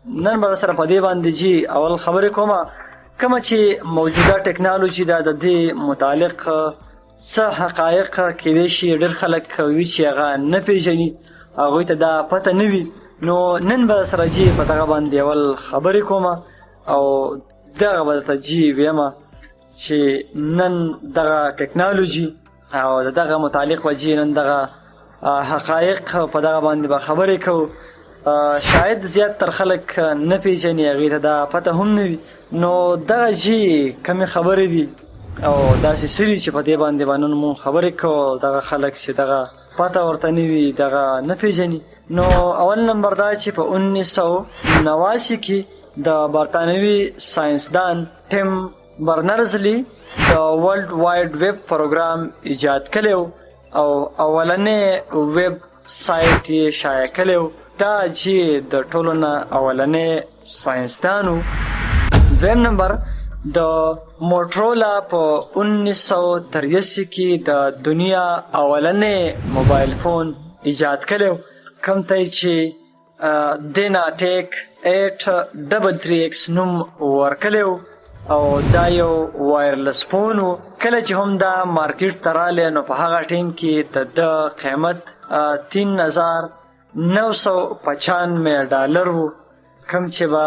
نن به سره په دې باندې جی اول خبرې کومه کومه چې موجوده ټکنالوژي ده د دې متعلق څه حقایق کېدای شي ډېر خلک وي چې هغه نه پېژني هغوی ته دا پته نه وي نو نن به سره جی په دغه باندې اول خبرې کومه او دغه به درته جی ویمه چې نن دغه ټکنالوژي او دغه متعلق به جی نن دغه حقایق په دغه باندې به خبرې کوو شاید زیات تر خلک نه پېژني هغوی ته دا پته هم نه وي نو دغه جی کمې خبرې دي او داسې څه دي چې په دې باندې به نن مونږ خبرې کوو دغه خلک چې دغه پته ورته نه وي دغه نه پېژني نو اول نمبر دا چې په 1989 کې د برطانوي ساینسدان ټیم برنرزلی د ورلډ وایډ ویب پروګرام ایجاد کړی او اولنې ویب سایټ یې شایع کړی دا چې د ټولو نه اولنې ساینسدان و دویم نمبر د موټرولا په 1983 کې د دنیا اولنې موبایل فون ایجاد کړی کوم ته چې دینا ټیک 833X نوم ورکړی او دا یو وایرلس فون و کله چې هم دا مارکیټ ته رالی نو په هغه ټیم کې د قیمت 3995 ډالر و کوم چې به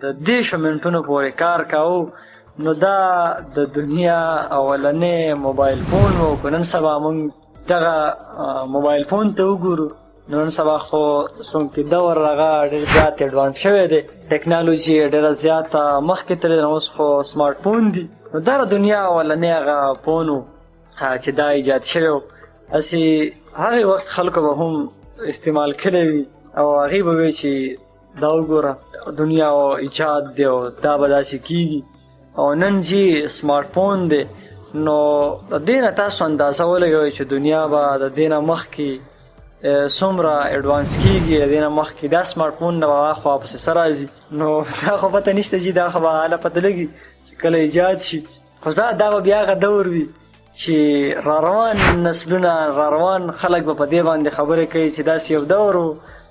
د 10 منټونو پورې کار کاوه نو دا د دنیا اولنې موبایل فون و که نن سبا موږ دغه موبایل فون ته وګورو نو نن سبا خو څومره دور هغه ډېر زیات ایډوانس شوی دی ټکنالوژي ډېره زیاته مخکې تللې ده اوس خو سمارټ فون دي نو دا د دنیا اولنی هغه فون و چې دا ایجاد شوی و هسې هغې وخت خلکو به هم استعمال کړی وي او هغې به وایي چې دا وګوره دنیا ایجاد دی او دا به داسې کېږي او نن جی سمارټ فون دی نو د دې نه تاسو اندازه ولګوئ چې دنیا به د دې نه مخکې څومره ایډوانس کېږي د دې نه مخکې دا سمارټ فون نه به خوا پسې څه راځي نو دا خو پته نشته چې دا خو به هله پته لګي چې کله ایجاد شي خو دا به بیا هغه دور وي چې راروان نسلونه راروان خلک به په دې باندې خبرې کوي چې داسې یو دور و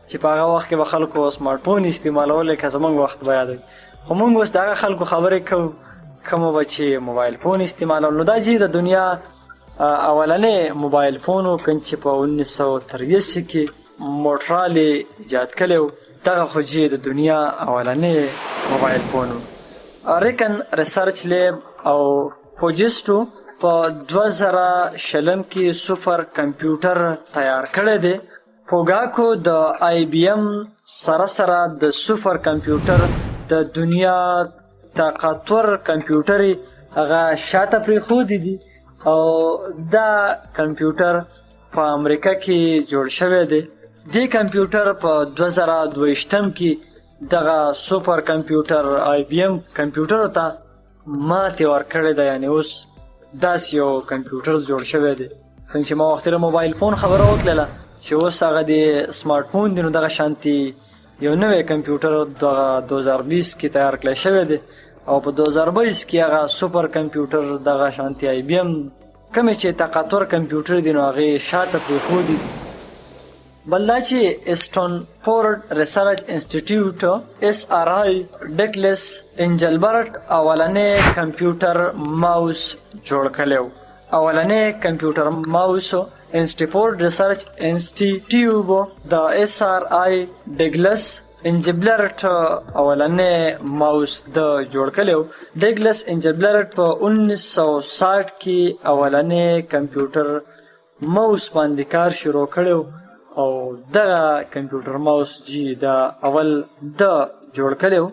چې په هغه وخت کې به خلکو سمارټ فون استعمالولی که زموږ وخت به یادوي خو موږ اوس د هغه خلکو خبرې کوو کومه به چې موبایل فون استعمالول نو دا چې د دنیا اولنې موبایل فون و کوم چې په 1983 کې موټرالې ایجاد کړی و دغه خو چې د دنیا اولنې موبایل فون و ریکن ریسرچ لیب او فوجسټو په 2020 کې سوپر کمپیوټر تیار کړی دی پوګاکو د IBM سره د سوپر کمپیوټر د دنیا طاقتور کمپیوټر هغه شاته پرېښودی دي او دا کمپیوټر په امریکا کې جوړ شوی دی دې کمپیوټر په 2022 کې دغه سوپر کمپیوټر IBM کمپیوټر ته ماتې ورکړې ده یعنې اوس داسې یو کمپیوټر جوړ شوی دی څنګه چې ما وختره موبایل فون خبره وکړله چې اوس هغه د سمارټ فون دی نو دغه شانتي یو نوی کمپیوټر دغه 2020 کې تیار کړی شوی دی او په 2022 کې هغه سوپر کمپیوټر دغه شانتي IBM کومې چې طاقتور کمپیوټر دی نو هغې شاته پرېښودي بل دا چې اسټنفورډ ریسرچ انسټیټیوټ SRI ډکلس انجلبرټ اولنې کمپیوټر ماوس جوړ کړی و اولنې کمپیوټر ماوس اسټنفورډ ریسرچ انسټیټیوټ د SRI ډګلس انجلبرټ اولنې ماوس د جوړ کړی و ډګلس انجلبرټ په 1960 کې اولنې کمپیوټر ماوس باندې کار شروع کړی او دغه کمپیوټر ماوس چې دا اول د جوړ کړی و